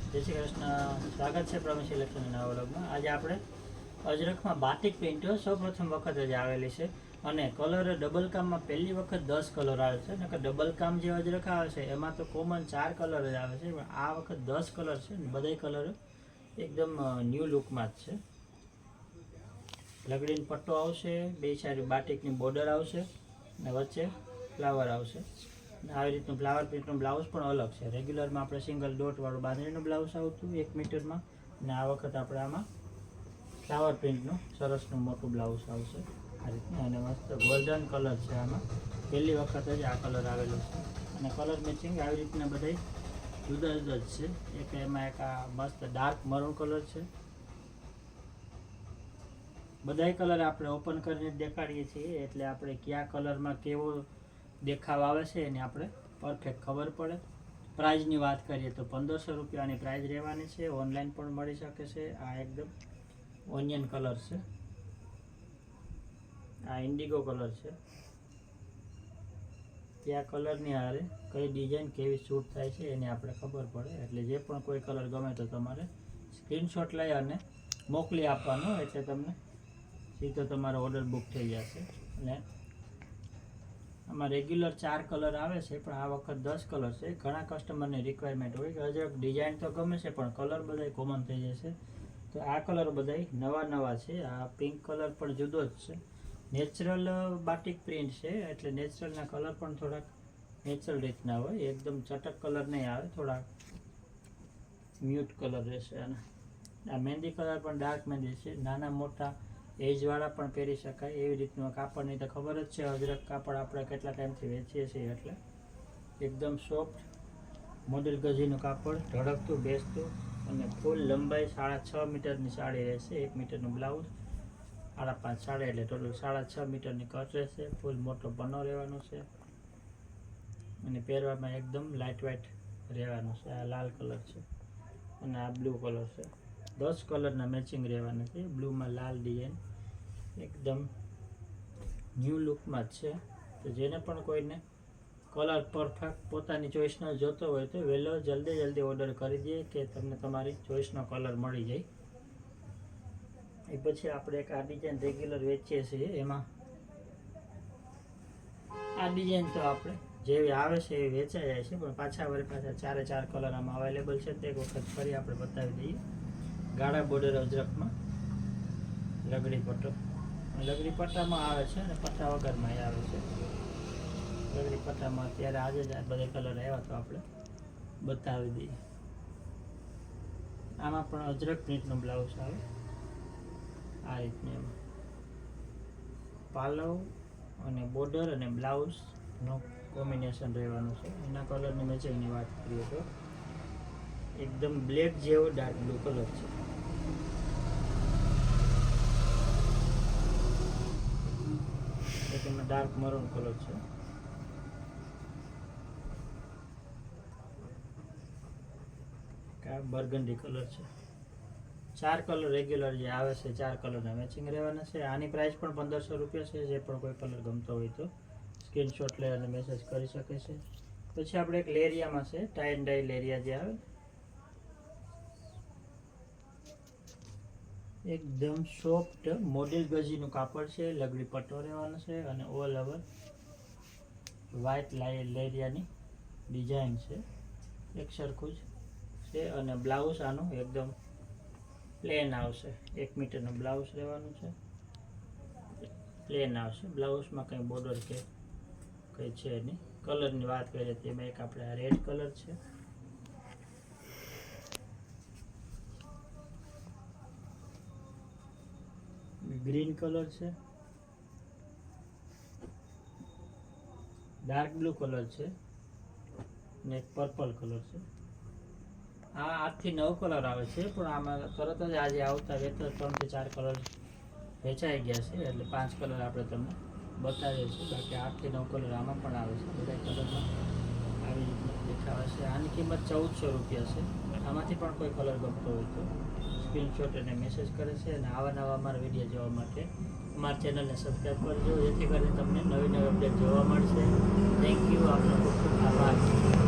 જય શ્રી કૃષ્ણ, સ્વાગત છે પ્રમેશ ઇલેક્ટ્રોનિક નવા વ્લોગમાં। આજે આપણે અજરખમાં બાટિક પ્રિન્ટો સૌપ્રથમ વખત જ આવેલી છે અને કલર ડબલ કામમાં પહેલી વખત 10 કલર આવે છે નકર ડબલ કામ જે અજરખ આવે છે એમાં તો કોમન 4 કલર જ આવે છે, પણ આ વખત 10 કલર છે ને બધાય કલર એકદમ ન્યૂ લુકમાં જ છે। લગડીનો પટ્ટો આવશે, બે સાઈડ બાટિકની બોર્ડર આવશે અને વચ્ચે ફ્લાવર આવશે। આવી રીતનું ફ્લાવર પ્રિન્ટનું બ્લાઉઝ પણ અલગ છે। રેગ્યુલરમાં આપણે સિંગલ ડોટવાળું બાંધણીનું બ્લાઉઝ આવતું 1 મીટરમાં, અને આ વખત આપણે આમાં ફ્લાવર પ્રિન્ટનું સરસનું મોટું બ્લાઉઝ આવશે આ રીતનું, અને મસ્ત ગોલ્ડન કલર છે આમાં, પહેલી વખત જ આ કલર આવેલો છે। અને કલર મેચિંગ આવી રીતના બધાય જુદા જુદા જ છે। એક એમાં એક આ મસ્ત ડાર્ક મરૂન કલર છે। બધાય કલર આપણે ઓપન કરીને દેખાડીએ છીએ એટલે આપણે કયા કલરમાં કેવો દેખાવ આવે છે એની આપણે પરફેક્ટ ખબર પડે। પ્રાઇઝની વાત કરીએ તો 1500 રૂપિયાની પ્રાઇઝ રહેવાની છે, ઓનલાઈન પણ મળી શકે છે। આ એકદમ ઓનિયન કલર છે, આ ઇન્ડિગો કલર છે। કયા કલરની હારે કઈ ડિઝાઇન કેવી શૂટ થાય છે એની આપણે ખબર પડે, એટલે જે પણ કોઈ કલર ગમે તો તમારે સ્ક્રીનશોટ લઈ અને મોકલી આપવાનો, એટલે તમને સીધો તમારો ઓર્ડર બુક થઈ જશે। અને આમાં રેગ્યુલર 4 કલર આવે છે, પણ આ વખત 10 કલર છે। ઘણા કસ્ટમરની રિક્વાયરમેન્ટ હોય કે અજરખ ડિઝાઇન તો ગમે છે પણ કલર બધાય કોમન થઈ જશે, તો આ કલર બધાય નવા છે। આ પિંક કલર પણ જુદો જ છે, નેચરલ બાટિક પ્રિન્ટ છે એટલે નેચરલના કલર પણ થોડાક નેચરલ રીતના હોય, એકદમ ચટક કલર નહીં આવે, થોડાક મ્યુટ કલર રહેશે। અને આ મહેંદી કલર પણ ડાર્ક મહેંદી છે, નાના મોટા એજવાળા પણ પહેરી શકાય એવી રીતનું કાપડની તો ખબર જ છે। અજરખ કાપડ આપણે કેટલા ટાઈમથી વેચીએ છીએ, એટલે એકદમ સોફ્ટ મોડેલ ગજીનું કાપડ, ધડકતું બેસતું, અને ફૂલ લંબાઈ 6.5 મીટરની સાડી રહેશે। 1 મીટરનું બ્લાઉઝ, 5.5 સાડી એટલે ટોટલ 6.5 મીટરની કટ રહેશે। ફૂલ મોટો પન્નો રહેવાનો છે અને પહેરવામાં એકદમ લાઇટ વેઇટ રહેવાનું છે। આ લાલ કલર છે અને આ બ્લુ કલર છે, 10 કલરના મેચિંગ રહેવાના છે। બ્લુમાં લાલ ડિઝાઇન એકદમ ન્યૂ લુકમાં જ છે, તો જેને પણ કોઈને કલર પરફેક્ટ પોતાની ચોઈસનો જોતો હોય તો વહેલો જલ્દી ઓર્ડર કરી દઈએ કે તમને તમારી ચોઈસનો કલર મળી જાય। એ પછી આપણે એક આ ડિઝાઇન રેગ્યુલર વેચીએ છીએ, એમાં આ ડિઝાઇન તો આપણે જેવી આવે છે એ વેચાઈ જાય છે, પણ પાછા 4 કલર આમાં અવેલેબલ છે, તો એક વખત ફરી આપણે બતાવી દઈએ। ગાળા બોર્ડર અજરખમાં લગડી પટ્ટો, લગડી પટ્ટામાં આવે છે અને પટ્ટા વગરમાં આવે છે। લગડી પટ્ટામાં અત્યારે આજે જ બધા કલર આવ્યા તો આપણે બતાવી દઈએ। આમાં પણ અજરખ પ્રિન્ટનું બ્લાઉઝ આવે આ રીતનું, એમાં પાલવ અને બોર્ડર અને બ્લાઉઝનો કોમ્બિનેશન રહેવાનું છે। એના કલરની મેચિંગની વાત કરીએ તો એકદમ બ્લેક જેવો ડાર્ક બ્લુ કલર છે, એમાં ડાર્ક મરૂન કલર છે, બર્ગન્ડી કલર છે। 4 કલર રેગ્યુલર જે આવે છે 4 કલરના મેચિંગ રહેવાના છે। આની પ્રાઇસ પણ 1500 રૂપિયા છે, જે પણ કોઈ કલર ગમતો હોય તો સ્ક્રીનશોટ લઈ અને મેસેજ કરી શકે છે। પછી આપણે એક લેરિયામાં છે, ટાઈ એન્ડ ડાઈ લેરિયા જે આવે, એકદમ સોફ્ટ મોડેલ ગજીનું કાપડ છે, લગડી પટ્ટો રહેવાનો છે અને ઓલ ઓવર વ્હાઇટ લેરિયાની ડિઝાઇન છે, એક સરખું જ છે। અને બ્લાઉઝ આનું એકદમ પ્લેન આવશે, 1 મીટરનું બ્લાઉઝ રહેવાનું છે, પ્લેન આવશે। બ્લાઉઝમાં કંઈ બોર્ડર કે કંઈ છે નહીં। કલરની વાત કરીએ તો એમાં એક આપણે આ રેડ કલર છે, ગ્રીન કલર છે, ડાર્ક બ્લુ કલર છે અને એક પર્પલ કલર છે। આ 8 થી 9 કલર આવે છે, પણ આમાં તરત જ આજે આવતા 3 થી 4 કલર વેચાઈ ગયા છે, એટલે 5 કલર આપણે તમને બતાવીએ છીએ। બાકી 8 થી 9 કલર આમાં પણ આવે છે, બધા કલરમાં આવી રીતના દેખાવે છે। આની કિંમત 1400 રૂપિયા છે। આમાંથી પણ કોઈ કલર ગમતો હોય તો સ્ક્રીનશોટ અને મેસેજ કરે છે। અને આવા અમારા વિડીયો જોવા માટે અમારા ચેનલને સબસ્ક્રાઈબ કરજો, જેથી કરીને તમને નવી અપડેટ જોવા મળશે। થેન્ક યુ, આપનો ખૂબ ખૂબ આભાર।